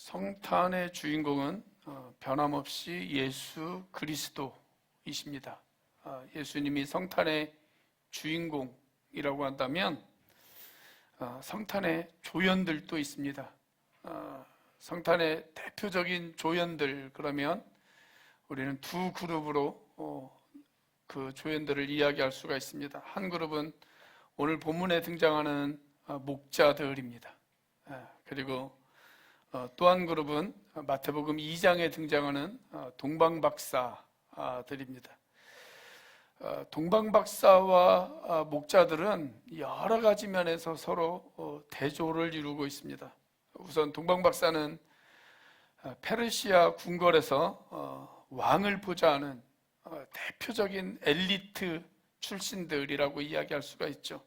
성탄의 주인공은 변함없이 예수 그리스도이십니다. 예수님이 성탄의 주인공이라고 한다면 성탄의 조연들도 있습니다. 성탄의 대표적인 조연들, 그러면 우리는 두 그룹으로 그 조연들을 이야기할 수가 있습니다. 한 그룹은 오늘 본문에 등장하는 목자들입니다. 그리고 또 한 그룹은 마태복음 2장에 등장하는 동방박사들입니다. 동방박사와 목자들은 여러 가지 면에서 서로 대조를 이루고 있습니다. 우선 동방박사는 페르시아 궁궐에서 왕을 보자 하는 대표적인 엘리트 출신들이라고 이야기할 수가 있죠.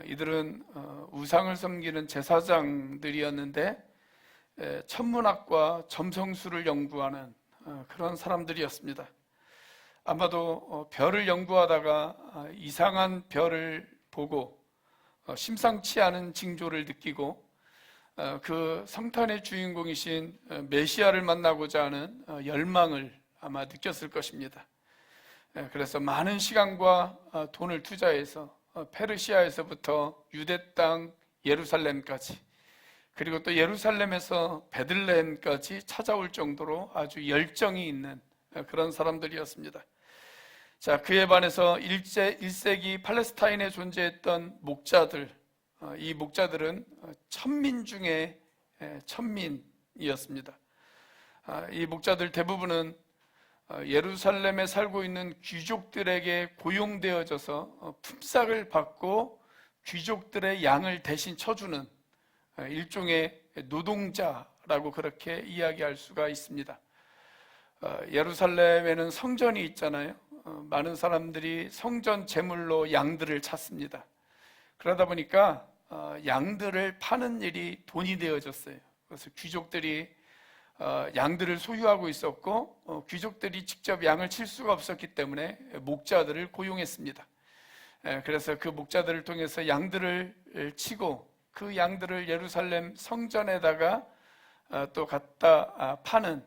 이들은 우상을 섬기는 제사장들이었는데 천문학과 점성술을 연구하는 그런 사람들이었습니다. 아마도 별을 연구하다가 이상한 별을 보고 심상치 않은 징조를 느끼고 그 성탄의 주인공이신 메시아를 만나고자 하는 열망을 아마 느꼈을 것입니다. 그래서 많은 시간과 돈을 투자해서 페르시아에서부터 유대 땅 예루살렘까지, 그리고 또 예루살렘에서 베들레헴까지 찾아올 정도로 아주 열정이 있는 그런 사람들이었습니다. 자, 그에 반해서 1세기 팔레스타인에 존재했던 목자들, 이 목자들은 천민 중에 천민이었습니다. 이 목자들 대부분은 예루살렘에 살고 있는 귀족들에게 고용되어져서 품삯을 받고 귀족들의 양을 대신 쳐주는 일종의 노동자라고 그렇게 이야기할 수가 있습니다. 예루살렘에는 성전이 있잖아요. 많은 사람들이 성전 제물로 양들을 찾습니다. 그러다 보니까 양들을 파는 일이 돈이 되어졌어요. 그래서 귀족들이 양들을 소유하고 있었고 귀족들이 직접 양을 칠 수가 없었기 때문에 목자들을 고용했습니다. 그래서 그 목자들을 통해서 양들을 치고 그 양들을 예루살렘 성전에다가 또 갖다 파는,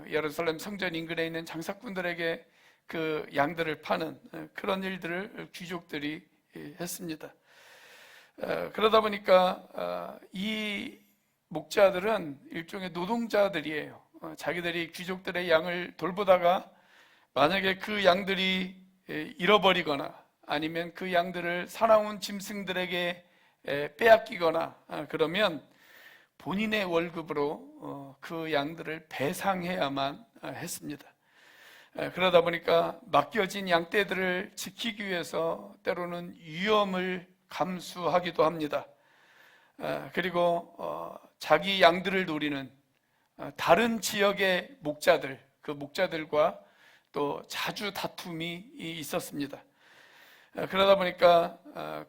예루살렘 성전 인근에 있는 장사꾼들에게 그 양들을 파는 그런 일들을 귀족들이 했습니다. 그러다 보니까 이 목자들은 일종의 노동자들이에요. 자기들이 귀족들의 양을 돌보다가 만약에 그 양들이 잃어버리거나 아니면 그 양들을 사나운 짐승들에게 빼앗기거나 그러면 본인의 월급으로 그 양들을 배상해야만 했습니다. 그러다 보니까 맡겨진 양떼들을 지키기 위해서 때로는 위험을 감수하기도 합니다. 그리고 자기 양들을 노리는 다른 지역의 목자들, 그 목자들과 또 자주 다툼이 있었습니다. 그러다 보니까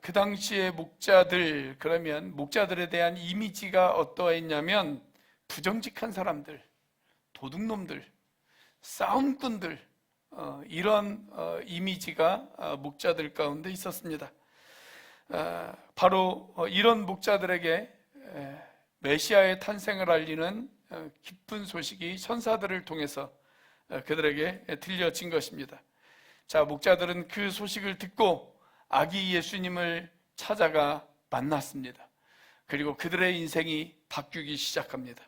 그 당시의 목자들, 그러면 목자들에 대한 이미지가 어떠했냐면 부정직한 사람들, 도둑놈들, 싸움꾼들, 이런 이미지가 목자들 가운데 있었습니다. 바로 이런 목자들에게 메시아의 탄생을 알리는 기쁜 소식이 천사들을 통해서 그들에게 들려진 것입니다. 자, 목자들은 그 소식을 듣고 아기 예수님을 찾아가 만났습니다. 그리고 그들의 인생이 바뀌기 시작합니다.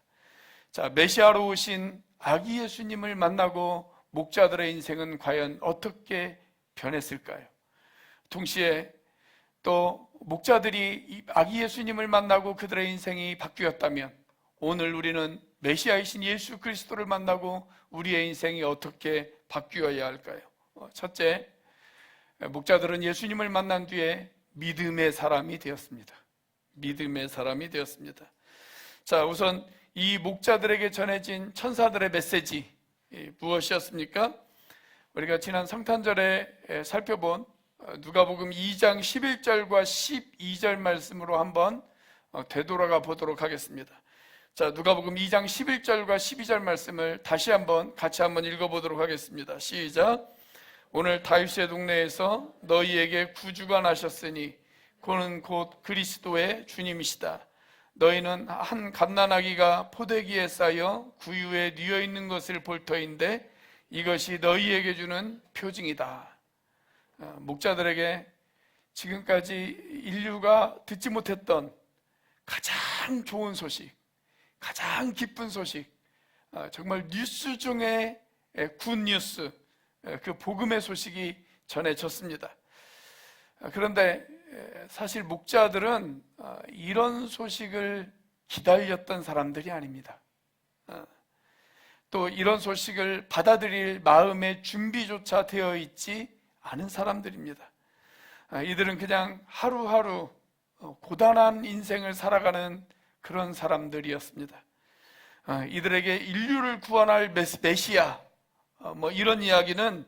자, 메시아로 오신 아기 예수님을 만나고 목자들의 인생은 과연 어떻게 변했을까요? 동시에 또 목자들이 아기 예수님을 만나고 그들의 인생이 바뀌었다면 오늘 우리는 메시아이신 예수 그리스도를 만나고 우리의 인생이 어떻게 바뀌어야 할까요? 첫째, 목자들은 예수님을 만난 뒤에 믿음의 사람이 되었습니다. 믿음의 사람이 되었습니다. 자, 우선 이 목자들에게 전해진 천사들의 메시지 무엇이었습니까? 우리가 지난 성탄절에 살펴본 누가복음 2장 11절과 12절 말씀으로 한번 되돌아가 보도록 하겠습니다. 자, 누가복음 2장 11절과 12절 말씀을 다시 한번 같이 한번 읽어보도록 하겠습니다. 시작. 오늘 다윗의 동네에서 너희에게 구주가 나셨으니 그는 곧 그리스도의 주님이시다. 너희는 한 갓난아기가 포대기에 쌓여 구유에 뉘어 있는 것을 볼 터인데 이것이 너희에게 주는 표징이다. 목자들에게 지금까지 인류가 듣지 못했던 가장 좋은 소식, 가장 기쁜 소식, 정말 뉴스 중에 굿뉴스, 그 복음의 소식이 전해졌습니다. 그런데 사실 목자들은 이런 소식을 기다렸던 사람들이 아닙니다. 또 이런 소식을 받아들일 마음의 준비조차 되어 있지 않은 사람들입니다. 이들은 그냥 하루하루 고단한 인생을 살아가는 그런 사람들이었습니다. 이들에게 인류를 구원할 메시아, 이런 이야기는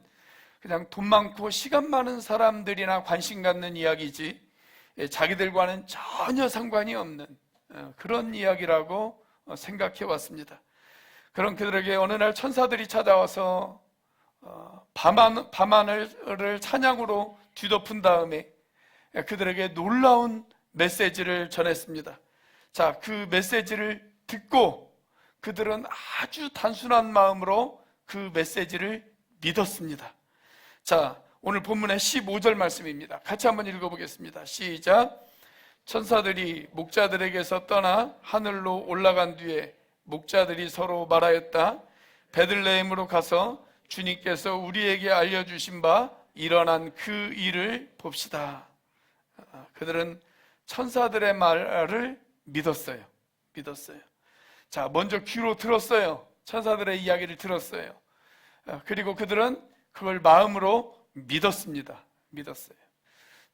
그냥 돈 많고 시간 많은 사람들이나 관심 갖는 이야기지 자기들과는 전혀 상관이 없는 그런 이야기라고 생각해 왔습니다. 그런 그들에게 어느 날 천사들이 찾아와서 밤하늘을 찬양으로 뒤덮은 다음에 그들에게 놀라운 메시지를 전했습니다. 자, 그 메시지를 듣고 그들은 아주 단순한 마음으로 그 메시지를 믿었습니다. 자, 오늘 본문의 15절 말씀입니다. 같이 한번 읽어보겠습니다. 시작. 천사들이 목자들에게서 떠나 하늘로 올라간 뒤에 목자들이 서로 말하였다. 베들레헴으로 가서 주님께서 우리에게 알려주신 바 일어난 그 일을 봅시다. 그들은 천사들의 말을 믿었어요. 자, 먼저 귀로 들었어요. 천사들의 이야기를 들었어요. 그리고 그들은 그걸 마음으로 믿었습니다.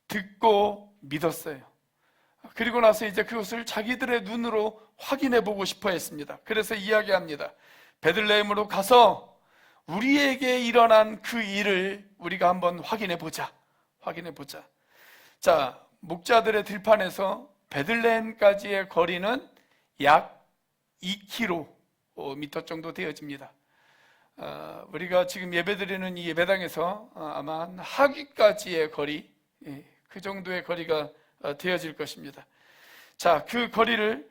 듣고 믿었어요. 그리고 나서 이제 그것을 자기들의 눈으로 확인해 보고 싶어 했습니다. 그래서 이야기합니다. 베들레헴으로 가서 우리에게 일어난 그 일을 우리가 한번 확인해 보자. 자, 목자들의 들판에서 베들레헴까지의 거리는 약 2km 정도 되어집니다. 우리가 지금 예배드리는 이 예배당에서 아마 한 하기까지의 거리, 그 정도의 거리가 되어질 것입니다. 자, 그 거리를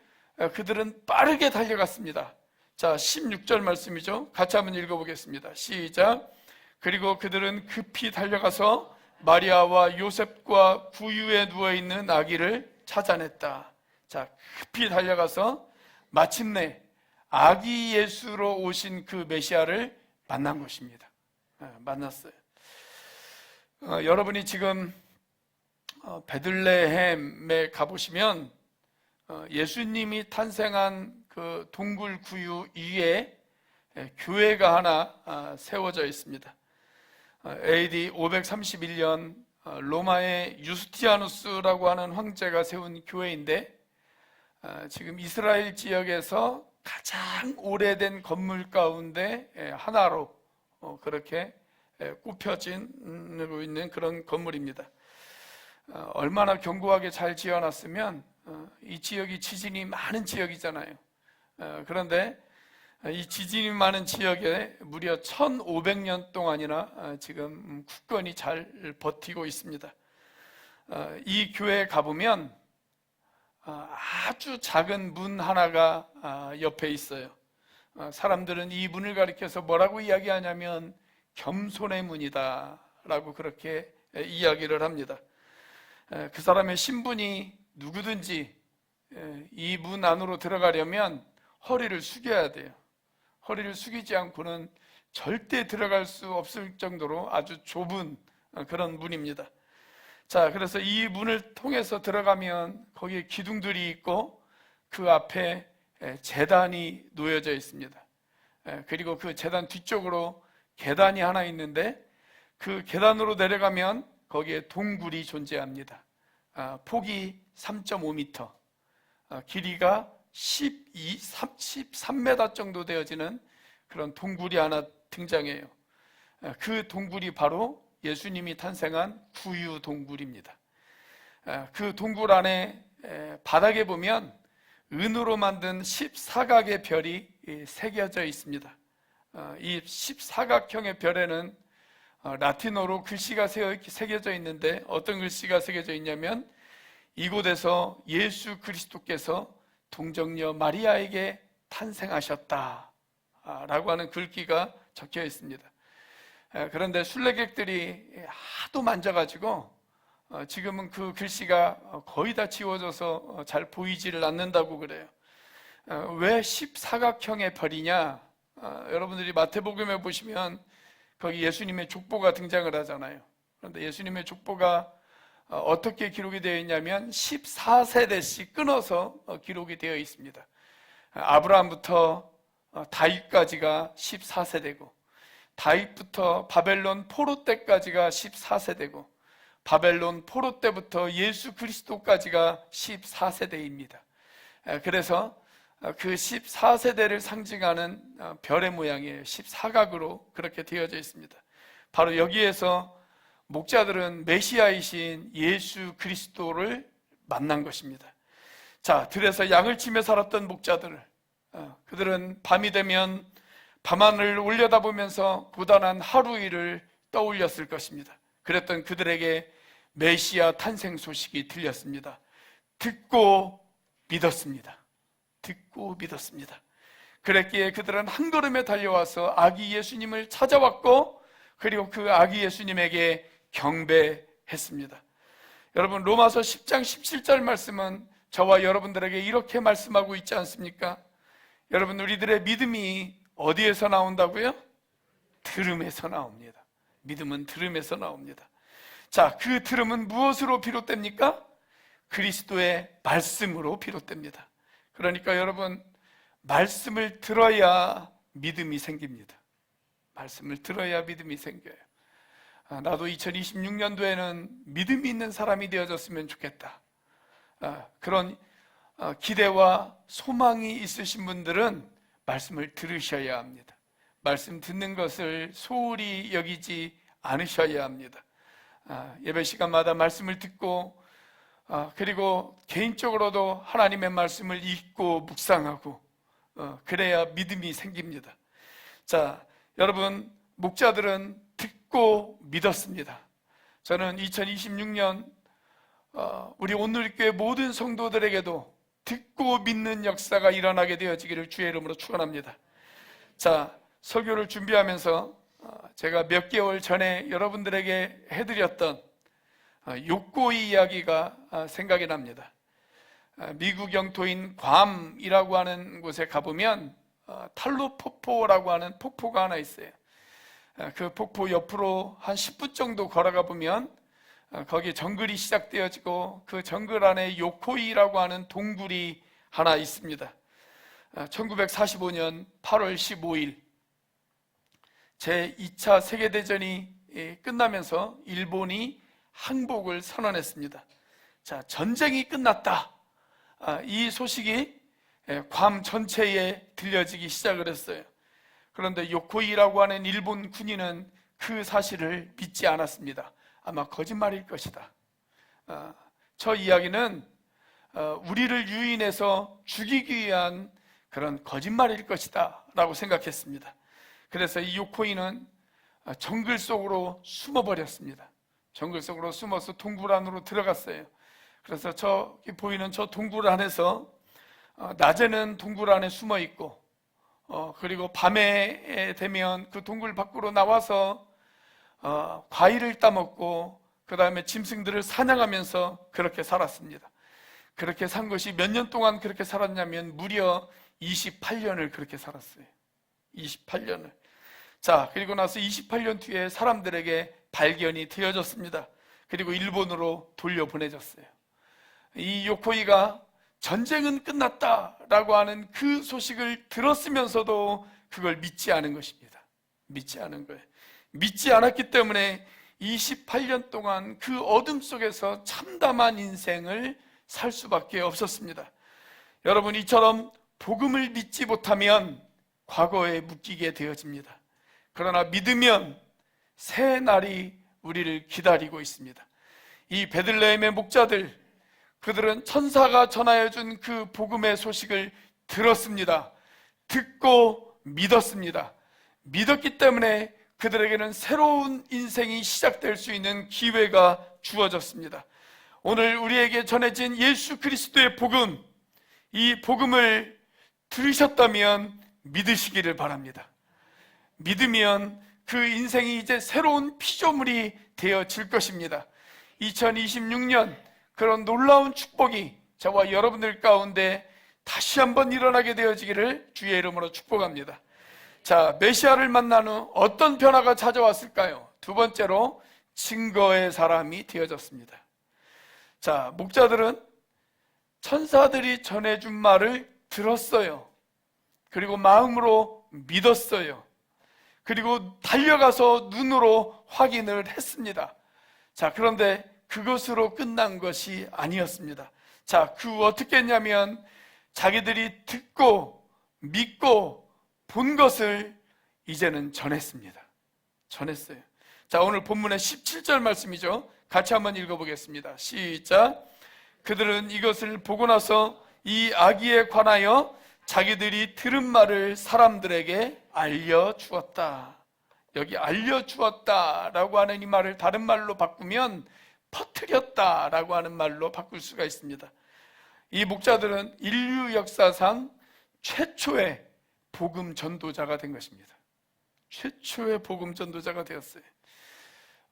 그들은 빠르게 달려갔습니다. 자, 16절 말씀이죠. 같이 한번 읽어보겠습니다. 시작. 그리고 그들은 급히 달려가서 마리아와 요셉과 구유에 누워있는 아기를 찾아냈다. 자, 급히 달려가서 마침내 아기 예수로 오신 그 메시아를 만난 것입니다. 만났어요. 여러분이 지금 베들레헴에 가보시면 예수님이 탄생한 그 동굴 구유 위에 교회가 하나 세워져 있습니다. AD 531년 로마의 유스티아누스라고 하는 황제가 세운 교회인데 지금 이스라엘 지역에서 가장 오래된 건물 가운데 하나로 그렇게 꼽혀지고 있는 그런 건물입니다. 얼마나 견고하게 잘 지어놨으면 이 지역이 지진이 많은 지역이잖아요. 그런데 이 지진이 많은 지역에 무려 1500년 동안이나 지금 굳건히 잘 버티고 있습니다. 이 교회에 가보면 아주 작은 문 하나가 옆에 있어요. 사람들은 이 문을 가리켜서 뭐라고 이야기하냐면 겸손의 문이다 라고 그렇게 이야기를 합니다. 그 사람의 신분이 누구든지 이 문 안으로 들어가려면 허리를 숙여야 돼요. 허리를 숙이지 않고는 절대 들어갈 수 없을 정도로 아주 좁은 그런 문입니다. 자, 그래서 이 문을 통해서 들어가면 거기에 기둥들이 있고 그 앞에 제단이 놓여져 있습니다. 그리고 그 제단 뒤쪽으로 계단이 하나 있는데 그 계단으로 내려가면 거기에 동굴이 존재합니다. 폭이 3.5m, 길이가 13m 정도 되어지는 그런 동굴이 하나 등장해요. 그 동굴이 바로 예수님이 탄생한 구유 동굴입니다. 그 동굴 안에 바닥에 보면 은으로 만든 14각의 별이 새겨져 있습니다. 이 14각형의 별에는 라틴어로 글씨가 새겨져 있는데 어떤 글씨가 새겨져 있냐면 이곳에서 예수 그리스도께서 동정녀 마리아에게 탄생하셨다 라고 하는 글귀가 적혀 있습니다. 그런데 순례객들이 하도 만져가지고 지금은 그 글씨가 거의 다 지워져서 잘 보이지를 않는다고 그래요. 왜 14각형의 별이냐? 여러분들이 마태복음에 보시면 거기 예수님의 족보가 등장을 하잖아요. 그런데 예수님의 족보가 어떻게 기록이 되어 있냐면 14세대씩 끊어서 기록이 되어 있습니다. 아브라함부터 다윗까지가 14세대고, 다윗부터 바벨론 포로 때까지가 14세대고, 바벨론 포로 때부터 예수 그리스도까지가 14세대입니다. 그래서 그 14세대를 상징하는 별의 모양이에요. 14각으로 그렇게 되어져 있습니다. 바로 여기에서 목자들은 메시아이신 예수 그리스도를 만난 것입니다. 자, 들에서 양을 치며 살았던 목자들, 그들은 밤이 되면 밤하늘을 올려다보면서 고단한 하루 일을 떠올렸을 것입니다. 그랬던 그들에게 메시아 탄생 소식이 들렸습니다. 듣고 믿었습니다. 듣고 믿었습니다. 그랬기에 그들은 한 걸음에 달려와서 아기 예수님을 찾아왔고, 그리고 그 아기 예수님에게 경배했습니다. 여러분, 로마서 10장 17절 말씀은 저와 여러분들에게 이렇게 말씀하고 있지 않습니까? 여러분, 우리들의 믿음이 어디에서 나온다고요? 들음에서 나옵니다. 믿음은 들음에서 나옵니다. 자, 그 들음은 무엇으로 비롯됩니까? 그리스도의 말씀으로 비롯됩니다. 그러니까 여러분, 말씀을 들어야 믿음이 생깁니다. 말씀을 들어야 믿음이 생겨요. 나도 2026년도에는 믿음이 있는 사람이 되어졌으면 좋겠다. 그런 기대와 소망이 있으신 분들은 말씀을 들으셔야 합니다. 말씀 듣는 것을 소홀히 여기지 않으셔야 합니다. 예배 시간마다 말씀을 듣고, 그리고 개인적으로도 하나님의 말씀을 읽고 묵상하고, 그래야 믿음이 생깁니다. 자, 여러분, 목자들은 듣고 믿었습니다. 저는 2026년 우리 온누리교회 모든 성도들에게도 듣고 믿는 역사가 일어나게 되어지기를 주의 이름으로 축원합니다. 자, 설교를 준비하면서 제가 몇 개월 전에 여러분들에게 해드렸던 욕고이 이야기가 생각이 납니다. 미국 영토인 괌이라고 하는 곳에 가보면 탈로 폭포라고 하는 폭포가 하나 있어요. 그 폭포 옆으로 한 10분 정도 걸어가 보면 거기 정글이 시작되어지고, 그 정글 안에 요코이라고 하는 동굴이 하나 있습니다. 1945년 8월 15일 제2차 세계대전이 끝나면서 일본이 항복을 선언했습니다. 자, 전쟁이 끝났다. 이 소식이 괌 전체에 들려지기 시작을 했어요. 그런데 요코이라고 하는 일본 군인은 그 사실을 믿지 않았습니다. 아마 거짓말일 것이다. 저 이야기는 우리를 유인해서 죽이기 위한 그런 거짓말일 것이다 라고 생각했습니다. 그래서 이 요코이는 정글 속으로 숨어버렸습니다. 정글 속으로 숨어서 동굴 안으로 들어갔어요. 그래서 저기 보이는 저 동굴 안에서 낮에는 동굴 안에 숨어 있고, 그리고 밤에 되면 그 동굴 밖으로 나와서 과일을 따먹고, 그 다음에 짐승들을 사냥하면서 그렇게 살았습니다. 그렇게 산 것이 몇 년 동안 그렇게 살았냐면 무려 28년을 그렇게 살았어요. 28년을. 자, 그리고 나서 28년 뒤에 사람들에게 발견이 되어졌습니다. 그리고 일본으로 돌려보내졌어요. 이 요코이가 전쟁은 끝났다라고 하는 그 소식을 들었으면서도 그걸 믿지 않은 것입니다. 믿지 않은 거예요. 믿지 않았기 때문에 28년 동안 그 어둠 속에서 참담한 인생을 살 수밖에 없었습니다. 여러분, 이처럼 복음을 믿지 못하면 과거에 묶이게 되어집니다. 그러나 믿으면 새 날이 우리를 기다리고 있습니다. 이 베들레헴의 목자들, 그들은 천사가 전하여준 그 복음의 소식을 들었습니다. 듣고 믿었습니다. 믿었기 때문에 그들에게는 새로운 인생이 시작될 수 있는 기회가 주어졌습니다. 오늘 우리에게 전해진 예수 그리스도의 복음, 이 복음을 들으셨다면 믿으시기를 바랍니다. 믿으면 그 인생이 이제 새로운 피조물이 되어질 것입니다. 2026년 그런 놀라운 축복이 저와 여러분들 가운데 다시 한번 일어나게 되어지기를 주의 이름으로 축복합니다. 자, 메시아를 만난 후 어떤 변화가 찾아왔을까요? 두 번째로 증거의 사람이 되어졌습니다. 자, 목자들은 천사들이 전해준 말을 들었어요. 그리고 마음으로 믿었어요. 그리고 달려가서 눈으로 확인을 했습니다. 자, 그런데 그것으로 끝난 것이 아니었습니다. 자, 어떻게 했냐면 자기들이 듣고 믿고 본 것을 이제는 전했습니다. 전했어요. 자, 오늘 본문의 17절 말씀이죠. 같이 한번 읽어보겠습니다. 시작. 그들은 이것을 보고 나서 이 아기에 관하여 자기들이 들은 말을 사람들에게 알려주었다. 여기 알려주었다라고 하는 이 말을 다른 말로 바꾸면 퍼뜨렸다라고 하는 말로 바꿀 수가 있습니다. 이 목자들은 인류 역사상 최초의 복음 전도자가 된 것입니다. 최초의 복음 전도자가 되었어요.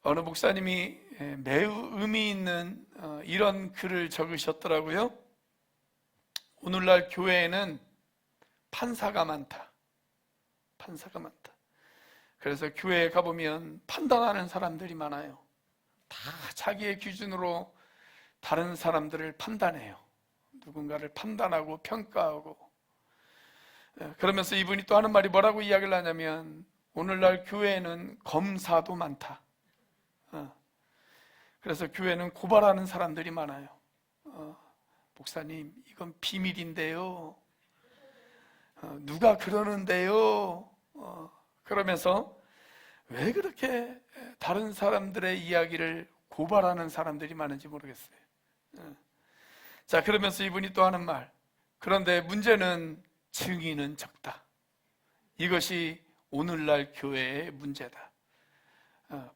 어느 목사님이 매우 의미 있는 이런 글을 적으셨더라고요. 오늘날 교회에는 판사가 많다. 판사가 많다. 그래서 교회에 가보면 판단하는 사람들이 많아요. 다 자기의 기준으로 다른 사람들을 판단해요. 누군가를 판단하고 평가하고. 그러면서 이분이 또 하는 말이 뭐라고 이야기를 하냐면 오늘날 교회에는 검사도 많다. 그래서 교회는 고발하는 사람들이 많아요. 목사님, 이건 비밀인데요. 누가 그러는데요. 그러면서 왜 그렇게 다른 사람들의 이야기를 고발하는 사람들이 많은지 모르겠어요. 자, 그러면서 이분이 또 하는 말. 그런데 문제는 증인은 적다. 이것이 오늘날 교회의 문제다.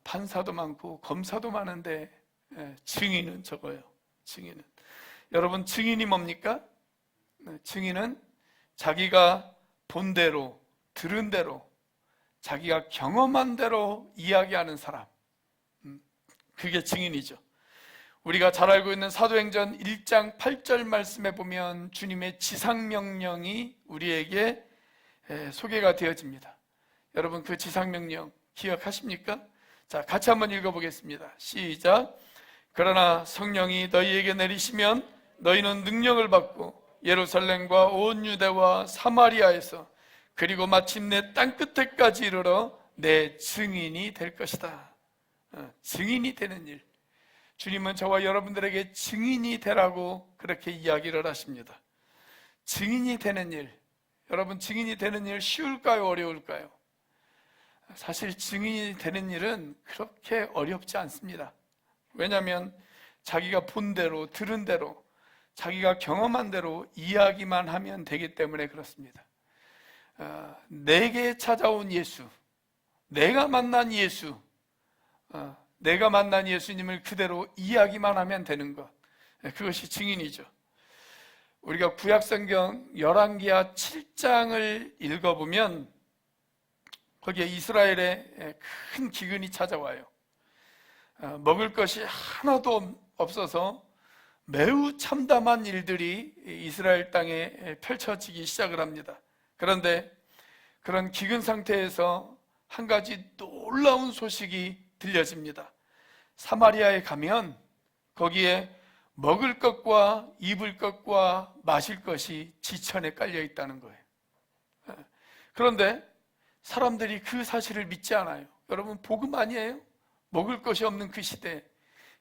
판사도 많고 검사도 많은데 증인은 적어요. 증인은. 여러분, 증인이 뭡니까? 증인은 자기가 본 대로, 들은 대로, 자기가 경험한 대로 이야기하는 사람. 그게 증인이죠. 우리가 잘 알고 있는 사도행전 1장 8절 말씀에 보면 주님의 지상명령이 우리에게 소개가 되어집니다. 여러분, 그 지상명령 기억하십니까? 자, 같이 한번 읽어보겠습니다. 시작. 그러나 성령이 너희에게 내리시면 너희는 능력을 받고 예루살렘과 온 유대와 사마리아에서 그리고 마침내 땅끝에까지 이르러 내 증인이 될 것이다. 증인이 되는 일. 주님은 저와 여러분들에게 증인이 되라고 그렇게 이야기를 하십니다. 증인이 되는 일. 여러분, 증인이 되는 일 쉬울까요? 어려울까요? 사실 증인이 되는 일은 그렇게 어렵지 않습니다. 왜냐하면 자기가 본 대로, 들은 대로, 자기가 경험한 대로 이야기만 하면 되기 때문에 그렇습니다. 내게 찾아온 예수, 내가 만난 예수, 내가 만난 예수님을 그대로 이야기만 하면 되는 것, 그것이 증인이죠. 우리가 구약성경 열왕기하 7장을 읽어보면 거기에 이스라엘에 큰 기근이 찾아와요. 먹을 것이 하나도 없어서 매우 참담한 일들이 이스라엘 땅에 펼쳐지기 시작을 합니다. 그런데 그런 기근 상태에서 한 가지 놀라운 소식이 들려집니다. 사마리아에 가면 거기에 먹을 것과 입을 것과 마실 것이 지천에 깔려 있다는 거예요. 그런데 사람들이 그 사실을 믿지 않아요. 여러분, 복음 아니에요? 먹을 것이 없는 그 시대,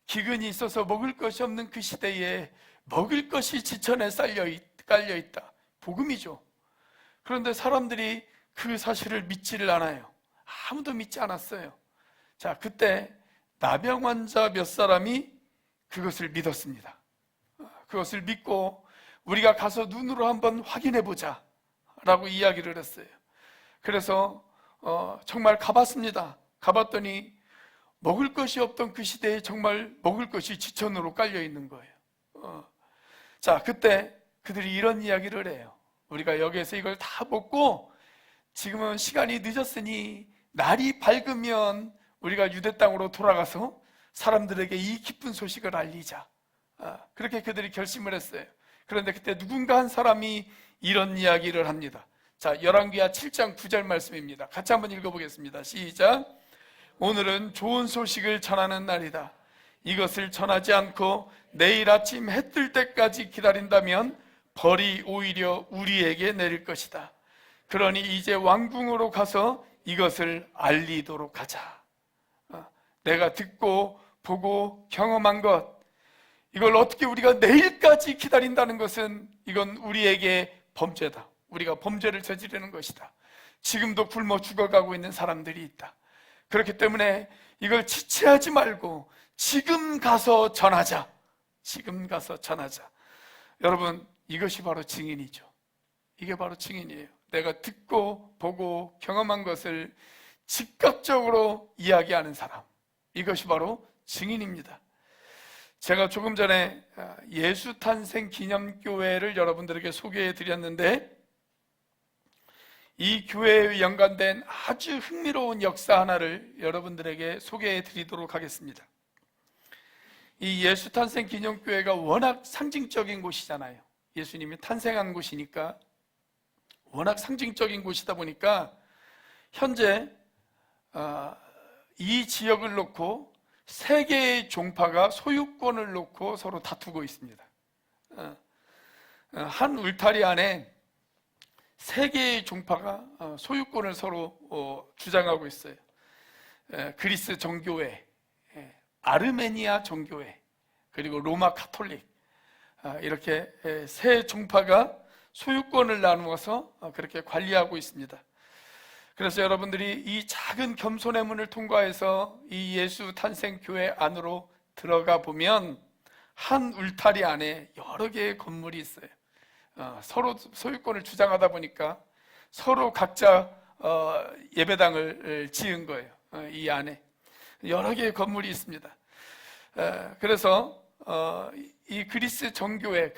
기근이 있어서 먹을 것이 없는 그 시대에 먹을 것이 지천에 깔려 있다. 복음이죠. 그런데 사람들이 그 사실을 믿지를 않아요. 아무도 믿지 않았어요. 자, 그때 나병 환자 몇 사람이 그것을 믿었습니다. 그것을 믿고 우리가 가서 눈으로 한번 확인해 보자 라고 이야기를 했어요. 그래서 정말 가봤습니다. 가봤더니 먹을 것이 없던 그 시대에 정말 먹을 것이 지천으로 깔려 있는 거예요. 자, 그때 그들이 이런 이야기를 해요. 우리가 여기에서 이걸 다 먹고 지금은 시간이 늦었으니 날이 밝으면 우리가 유대 땅으로 돌아가서 사람들에게 이 기쁜 소식을 알리자. 그렇게 그들이 결심을 했어요. 그런데 그때 누군가 한 사람이 이런 이야기를 합니다. 자, 열왕기하 7장 9절 말씀입니다. 같이 한번 읽어보겠습니다. 시작. 오늘은 좋은 소식을 전하는 날이다. 이것을 전하지 않고 내일 아침 해 뜰 때까지 기다린다면 벌이 오히려 우리에게 내릴 것이다. 그러니 이제 왕궁으로 가서 이것을 알리도록 하자. 내가 듣고 보고 경험한 것, 이걸 어떻게 우리가 내일까지 기다린다는 것은 이건 우리에게 범죄다. 우리가 범죄를 저지르는 것이다. 지금도 굶어 죽어가고 있는 사람들이 있다. 그렇기 때문에 이걸 지체하지 말고 지금 가서 전하자. 지금 가서 전하자. 여러분, 이것이 바로 증인이죠. 이게 바로 증인이에요. 내가 듣고 보고 경험한 것을 즉각적으로 이야기하는 사람, 이것이 바로 증인입니다. 제가 조금 전에 예수탄생 기념교회를 여러분들에게 소개해 드렸는데, 이 교회에 연관된 아주 흥미로운 역사 하나를 여러분들에게 소개해 드리도록 하겠습니다. 이 예수탄생 기념교회가 워낙 상징적인 곳이잖아요. 예수님이 탄생한 곳이니까 워낙 상징적인 곳이다 보니까 현재 이 지역을 놓고 세 개의 종파가 소유권을 놓고 서로 다투고 있습니다. 한 울타리 안에 세 개의 종파가 소유권을 서로 주장하고 있어요. 그리스 정교회, 아르메니아 정교회, 그리고 로마 카톨릭, 이렇게 세 종파가 소유권을 나누어서 그렇게 관리하고 있습니다. 그래서 여러분들이 이 작은 겸손의 문을 통과해서 이 예수 탄생 교회 안으로 들어가 보면 한 울타리 안에 여러 개의 건물이 있어요. 서로 소유권을 주장하다 보니까 서로 각자 예배당을 지은 거예요. 이 안에 여러 개의 건물이 있습니다. 그래서 이 그리스 정교회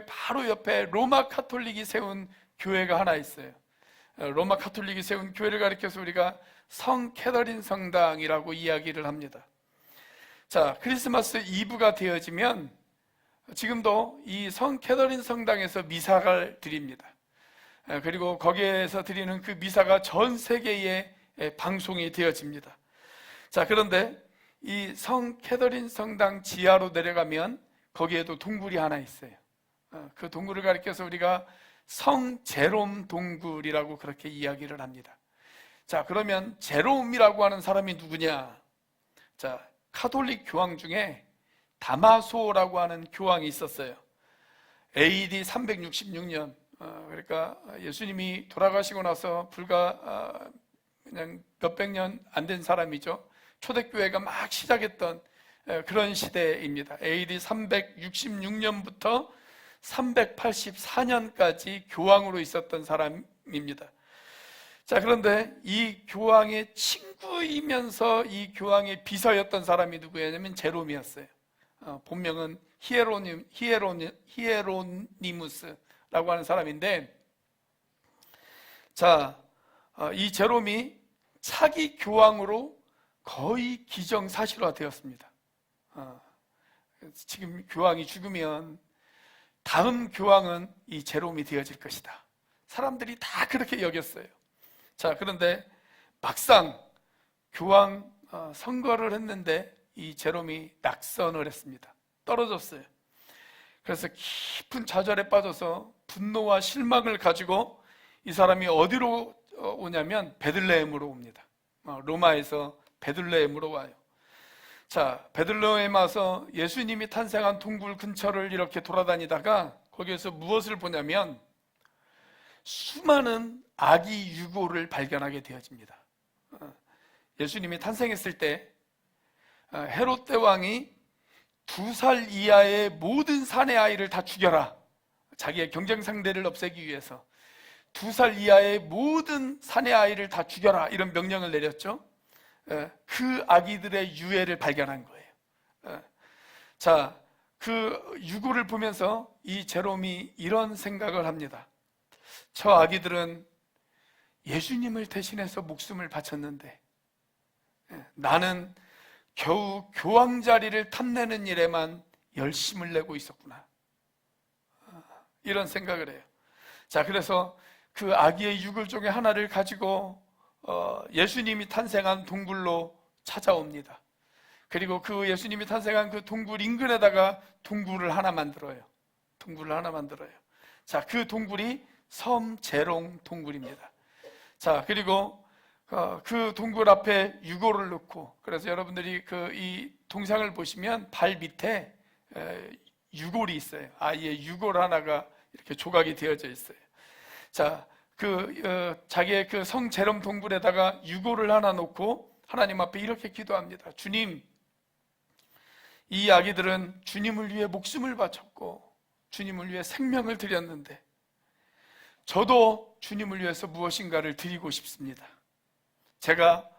바로 옆에 로마 카톨릭이 세운 교회가 하나 있어요. 로마 카톨릭이 세운 교회를 가리켜서 우리가 성 캐더린 성당이라고 이야기를 합니다. 자, 크리스마스 이브가 되어지면 지금도 이 성 캐더린 성당에서 미사를 드립니다. 그리고 거기에서 드리는 그 미사가 전 세계에 방송이 되어집니다. 자, 그런데 이 성 캐더린 성당 지하로 내려가면 거기에도 동굴이 하나 있어요. 그 동굴을 가리켜서 우리가 성 제롬 동굴이라고 그렇게 이야기를 합니다. 자, 그러면 제롬이라고 하는 사람이 누구냐? 자, 카톨릭 교황 중에 다마소라고 하는 교황이 있었어요. AD 366년, 그러니까 예수님이 돌아가시고 나서 불과 그냥 몇백 년 안 된 사람이죠. 초대교회가 막 시작했던 그런 시대입니다. AD 366년부터 384년까지 교황으로 있었던 사람입니다. 자, 그런데 이 교황의 친구이면서 이 교황의 비서였던 사람이 누구였냐면 제롬이었어요. 본명은 히에로니무스라고 하는 사람인데, 자, 이 제롬이 차기 교황으로 거의 기정사실화 되었습니다. 지금 교황이 죽으면 다음 교황은 이 제롬이 되어질 것이다. 사람들이 다 그렇게 여겼어요. 자, 그런데 막상 교황 선거를 했는데 이 제롬이 낙선을 했습니다. 떨어졌어요. 그래서 깊은 좌절에 빠져서 분노와 실망을 가지고 이 사람이 어디로 오냐면 베들레헴으로 옵니다. 로마에서 베들레헴으로 와요. 자, 베들레헴에 와서 예수님이 탄생한 동굴 근처를 이렇게 돌아다니다가 거기에서 무엇을 보냐면 수많은 아기 유고를 발견하게 되어집니다. 예수님이 탄생했을 때 헤롯 대왕이 2살 이하의 모든 사내 아이를 다 죽여라. 자기의 경쟁 상대를 없애기 위해서 2살 이하의 모든 사내 아이를 다 죽여라, 이런 명령을 내렸죠. 그 아기들의 유해를 발견한 거예요. 자, 그 유고를 보면서 이 제롬이 이런 생각을 합니다. 저 아기들은 예수님을 대신해서 목숨을 바쳤는데 나는 겨우 교황 자리를 탐내는 일에만 열심을 내고 있었구나. 이런 생각을 해요. 자, 그래서 그 아기의 유골 중에 하나를 가지고 예수님이 탄생한 동굴로 찾아옵니다. 그리고 그 예수님이 탄생한 그 동굴 인근에다가 동굴을 하나 만들어요. 동굴을 하나 만들어요. 자, 그 동굴이 섬 제롱 동굴입니다. 자, 그리고 그 동굴 앞에 유골을 넣고, 그래서 여러분들이 이 동상을 보시면 발 밑에 유골이 있어요. 아이의 유골 하나가 이렇게 조각이 되어져 있어요. 자, 자기의 그 성 제롬 동굴에다가 유골을 하나 놓고 하나님 앞에 이렇게 기도합니다. 주님, 이 아기들은 주님을 위해 목숨을 바쳤고 주님을 위해 생명을 드렸는데 저도 주님을 위해서 무엇인가를 드리고 싶습니다. 제가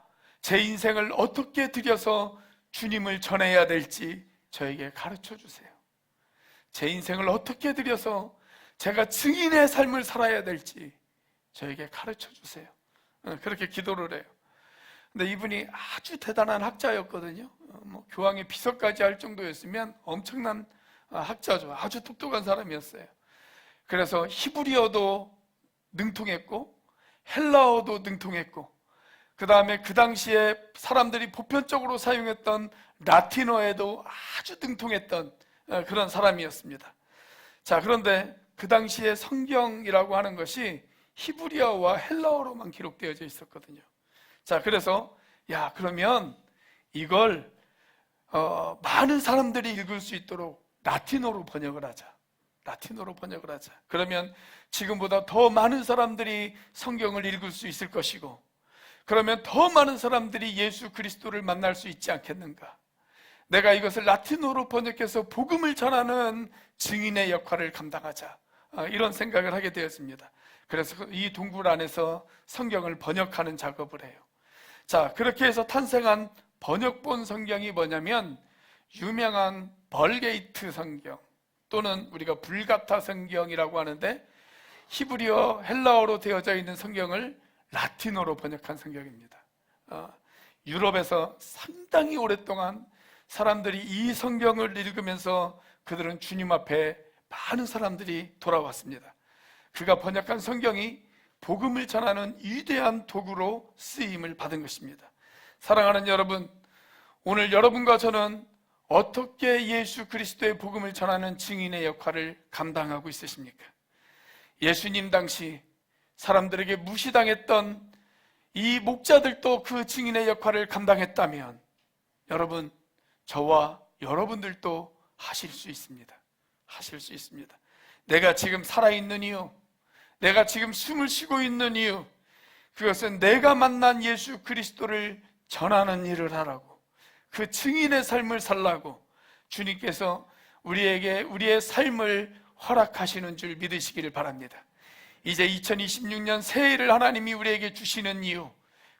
제 인생을 어떻게 드려서 주님을 전해야 될지 저에게 가르쳐 주세요. 제 인생을 어떻게 드려서 제가 증인의 삶을 살아야 될지 저에게 가르쳐 주세요. 그렇게 기도를 해요. 근데 이분이 아주 대단한 학자였거든요. 교황의 비서까지 할 정도였으면 엄청난 학자죠. 아주 똑똑한 사람이었어요. 그래서 히브리어도 능통했고 헬라어도 능통했고, 그 다음에 그 당시에 사람들이 보편적으로 사용했던 라틴어에도 아주 능통했던 그런 사람이었습니다. 자, 그런데 그 당시에 성경이라고 하는 것이 히브리어와 헬라어로만 기록되어져 있었거든요. 자, 그래서 그러면 이걸 많은 사람들이 읽을 수 있도록 라틴어로 번역을 하자. 라틴어로 번역을 하자. 그러면 지금보다 더 많은 사람들이 성경을 읽을 수 있을 것이고, 그러면 더 많은 사람들이 예수 그리스도를 만날 수 있지 않겠는가? 내가 이것을 라틴어로 번역해서 복음을 전하는 증인의 역할을 감당하자. 이런 생각을 하게 되었습니다. 그래서 이 동굴 안에서 성경을 번역하는 작업을 해요. 자, 그렇게 해서 탄생한 번역본 성경이 뭐냐면 유명한 벌게이트 성경, 또는 우리가 불가타 성경이라고 하는데 히브리어, 헬라어로 되어져 있는 성경을 라틴어로 번역한 성경입니다. 유럽에서 상당히 오랫동안 사람들이 이 성경을 읽으면서 그들은 주님 앞에 많은 사람들이 돌아왔습니다. 그가 번역한 성경이 복음을 전하는 위대한 도구로 쓰임을 받은 것입니다. 사랑하는 여러분, 오늘 여러분과 저는 어떻게 예수 그리스도의 복음을 전하는 증인의 역할을 감당하고 있으십니까? 예수님 당시 사람들에게 무시당했던 이 목자들도 그 증인의 역할을 감당했다면 여러분, 저와 여러분들도 하실 수 있습니다. 하실 수 있습니다. 내가 지금 살아있는 이유, 내가 지금 숨을 쉬고 있는 이유, 그것은 내가 만난 예수 그리스도를 전하는 일을 하라고, 그 증인의 삶을 살라고 주님께서 우리에게 우리의 삶을 허락하시는 줄 믿으시기를 바랍니다. 이제 2026년 새해를 하나님이 우리에게 주시는 이유,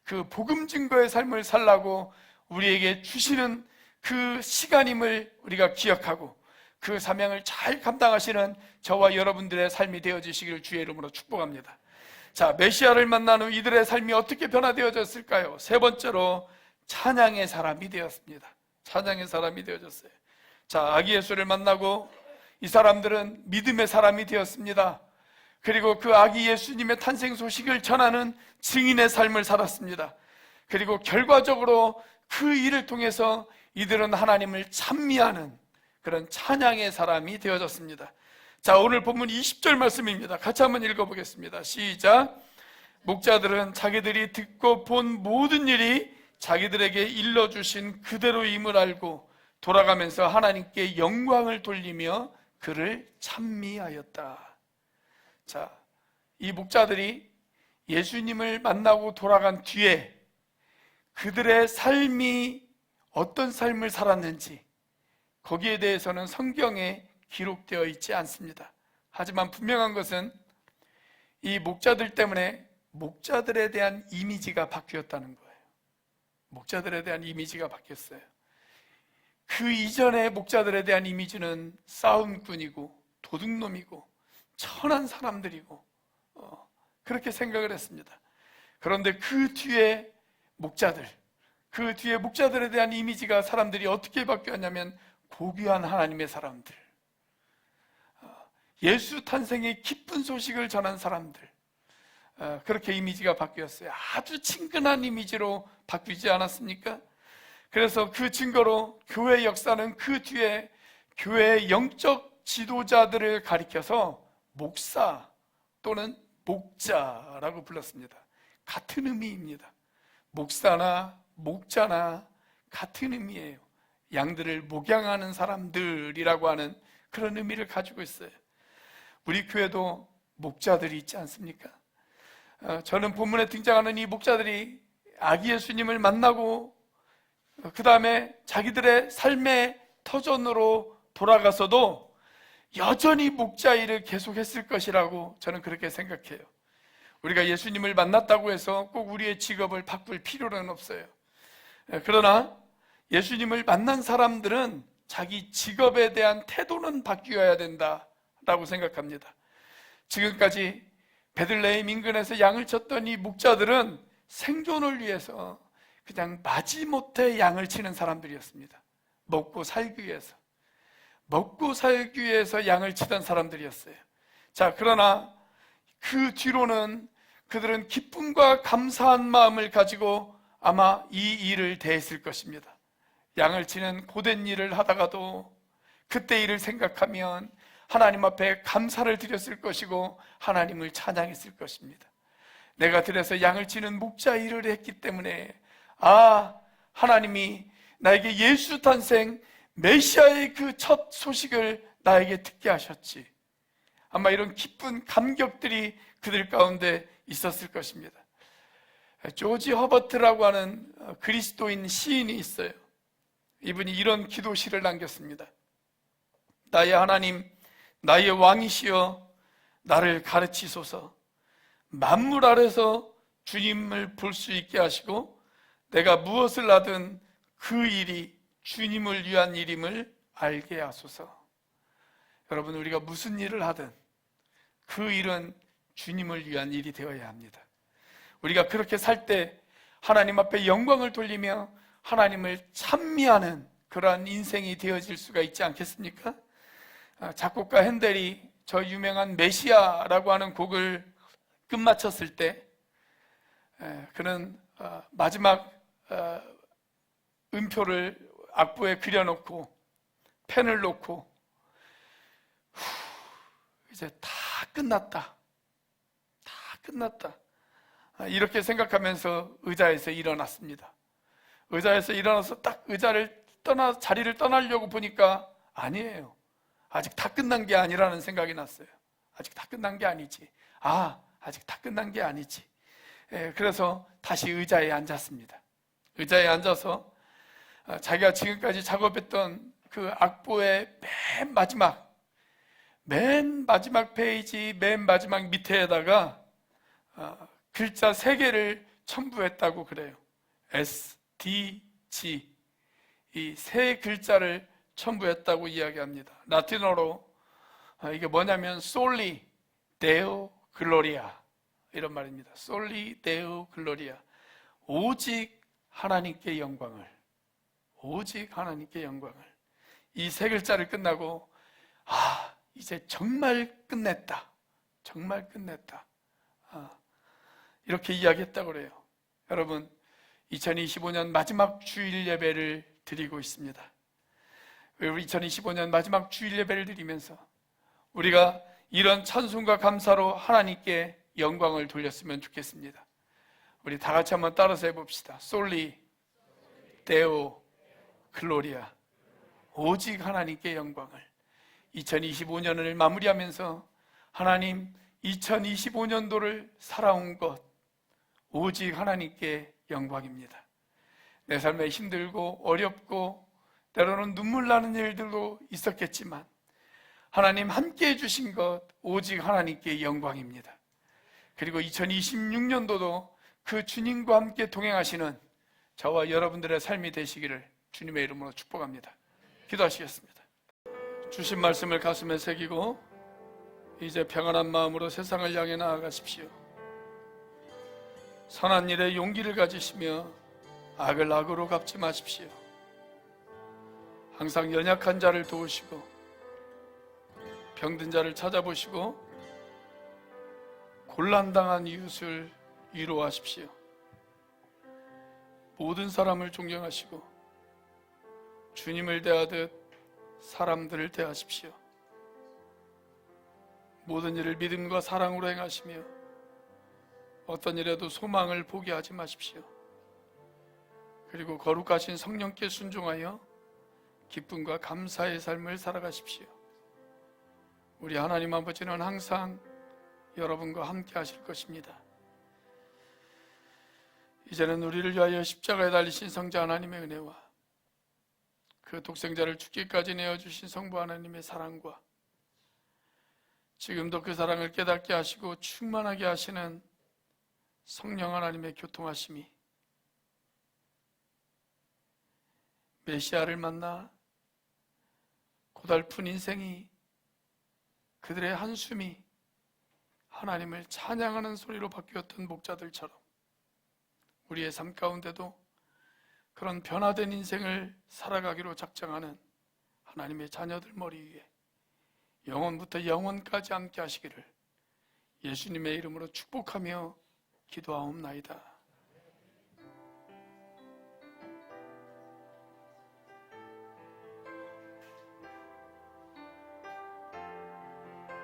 그 복음 증거의 삶을 살라고 우리에게 주시는 그 시간임을 우리가 기억하고 그 사명을 잘 감당하시는 저와 여러분들의 삶이 되어지시기를 주의 이름으로 축복합니다. 자, 메시아를 만난 후 이들의 삶이 어떻게 변화되어졌을까요? 세 번째로 찬양의 사람이 되었습니다. 찬양의 사람이 되어졌어요. 자, 아기 예수를 만나고 이 사람들은 믿음의 사람이 되었습니다. 그리고 그 아기 예수님의 탄생 소식을 전하는 증인의 삶을 살았습니다. 그리고 결과적으로 그 일을 통해서 이들은 하나님을 찬미하는 그런 찬양의 사람이 되어졌습니다. 자, 오늘 본문 20절 말씀입니다. 같이 한번 읽어보겠습니다. 시작. 목자들은 자기들이 듣고 본 모든 일이 자기들에게 일러주신 그대로임을 알고 돌아가면서 하나님께 영광을 돌리며 그를 찬미하였다. 자, 이 목자들이 예수님을 만나고 돌아간 뒤에 그들의 삶이 어떤 삶을 살았는지 거기에 대해서는 성경에 기록되어 있지 않습니다. 하지만 분명한 것은 이 목자들 때문에 목자들에 대한 이미지가 바뀌었다는 거예요. 목자들에 대한 이미지가 바뀌었어요. 그 그 이전의 목자들에 대한 이미지는 싸움꾼이고 도둑놈이고 천한 사람들이고 그렇게 생각을 했습니다. 그런데 그 뒤에 목자들에 대한 이미지가 사람들이 어떻게 바뀌었냐면 고귀한 하나님의 사람들, 예수 탄생의 기쁜 소식을 전한 사람들, 그렇게 이미지가 바뀌었어요. 아주 친근한 이미지로 바뀌지 않았습니까? 그래서 그 증거로 교회 역사는 그 뒤에 교회의 영적 지도자들을 가리켜서 목사 또는 목자라고 불렀습니다. 같은 의미입니다. 목사나 목자나 같은 의미예요. 양들을 목양하는 사람들이라고 하는 그런 의미를 가지고 있어요. 우리 교회도 목자들이 있지 않습니까? 저는 본문에 등장하는 이 목자들이 아기 예수님을 만나고 그 다음에 자기들의 삶의 터전으로 돌아가서도 여전히 목자 일을 계속했을 것이라고 저는 그렇게 생각해요. 우리가 예수님을 만났다고 해서 꼭 우리의 직업을 바꿀 필요는 없어요. 그러나 예수님을 만난 사람들은 자기 직업에 대한 태도는 바뀌어야 된다라고 생각합니다. 지금까지 베들레헴 인근에서 양을 쳤던 이 목자들은 생존을 위해서 그냥 마지못해 양을 치는 사람들이었습니다. 먹고 살기 위해서 양을 치던 사람들이었어요. 자, 그러나 그 뒤로는 그들은 기쁨과 감사한 마음을 가지고 아마 이 일을 대했을 것입니다. 양을 치는 고된 일을 하다가도 그때 일을 생각하면 하나님 앞에 감사를 드렸을 것이고 하나님을 찬양했을 것입니다. 내가 들여서 양을 치는 목자 일을 했기 때문에 하나님이 나에게 예수 탄생 메시아의 그 첫 소식을 나에게 듣게 하셨지. 아마 이런 기쁜 감격들이 그들 가운데 있었을 것입니다. 조지 허버트라고 하는 그리스도인 시인이 있어요. 이분이 이런 기도시를 남겼습니다. 나의 하나님, 나의 왕이시여 나를 가르치소서. 만물 아래서 주님을 볼 수 있게 하시고 내가 무엇을 하든 그 일이 주님을 위한 일임을 알게 하소서. 여러분, 우리가 무슨 일을 하든 그 일은 주님을 위한 일이 되어야 합니다. 우리가 그렇게 살 때 하나님 앞에 영광을 돌리며 하나님을 찬미하는 그러한 인생이 되어질 수가 있지 않겠습니까? 작곡가 핸델이 저 유명한 메시아라고 하는 곡을 끝마쳤을 때 그는 마지막 음표를 악보에 그려놓고 펜을 놓고 이제 다 끝났다 이렇게 생각하면서 의자에서 일어났습니다. 의자에서 일어나서 딱 자리를 떠나려고 보니까 아니에요. 아직 다 끝난 게 아니라는 생각이 났어요. 아직 다 끝난 게 아니지. 아직 다 끝난 게 아니지. 그래서 다시 의자에 앉았습니다. 의자에 앉아서 자기가 지금까지 작업했던 그 악보의 맨 마지막 페이지 맨 마지막 밑에다가 글자 3개를 첨부했다고 그래요. SDG 이 3글자를 첨부했다고 이야기합니다. 라틴어로 이게 뭐냐면 솔리 데오 글로리아 이런 말입니다. 솔리 데오 글로리아, 오직 하나님께 영광을, 오직 하나님께 영광을. 이 3글자를 끝나고 이제 정말 끝냈다, 정말 끝냈다, 이렇게 이야기했다고 그래요. 여러분, 2025년 마지막 주일 예배를 드리고 있습니다. 2025년 마지막 주일 예배를 드리면서 우리가 이런 찬송과 감사로 하나님께 영광을 돌렸으면 좋겠습니다. 우리 다 같이 한번 따라서 해봅시다. 솔리 데오 글로리아, 오직 하나님께 영광을. 2025년을 마무리하면서 하나님, 2025년도를 살아온 것 오직 하나님께 영광입니다. 내 삶에 힘들고 어렵고 때로는 눈물 나는 일들도 있었겠지만 하나님 함께 해주신 것 오직 하나님께 영광입니다. 그리고 2026년도도 그 주님과 함께 동행하시는 저와 여러분들의 삶이 되시기를 주님의 이름으로 축복합니다. 기도하시겠습니다. 주신 말씀을 가슴에 새기고 이제 평안한 마음으로 세상을 향해 나아가십시오. 선한 일에 용기를 가지시며 악을 악으로 갚지 마십시오. 항상 연약한 자를 도우시고 병든 자를 찾아보시고 곤란당한 이웃을 위로하십시오. 모든 사람을 존경하시고 주님을 대하듯 사람들을 대하십시오. 모든 일을 믿음과 사랑으로 행하시며 어떤 일에도 소망을 포기하지 마십시오. 그리고 거룩하신 성령께 순종하여 기쁨과 감사의 삶을 살아가십시오. 우리 하나님 아버지는 항상 여러분과 함께 하실 것입니다. 이제는 우리를 위하여 십자가에 달리신 성자 하나님의 은혜와 그 독생자를 죽기까지 내어주신 성부 하나님의 사랑과 지금도 그 사랑을 깨닫게 하시고 충만하게 하시는 성령 하나님의 교통하심이 메시아를 만나 고달픈 인생이 그들의 한숨이 하나님을 찬양하는 소리로 바뀌었던 목자들처럼 우리의 삶 가운데도 그런 변화된 인생을 살아가기로 작정하는 하나님의 자녀들 머리 위에 영원부터 영원까지 함께 하시기를 예수님의 이름으로 축복하며 기도하옵나이다.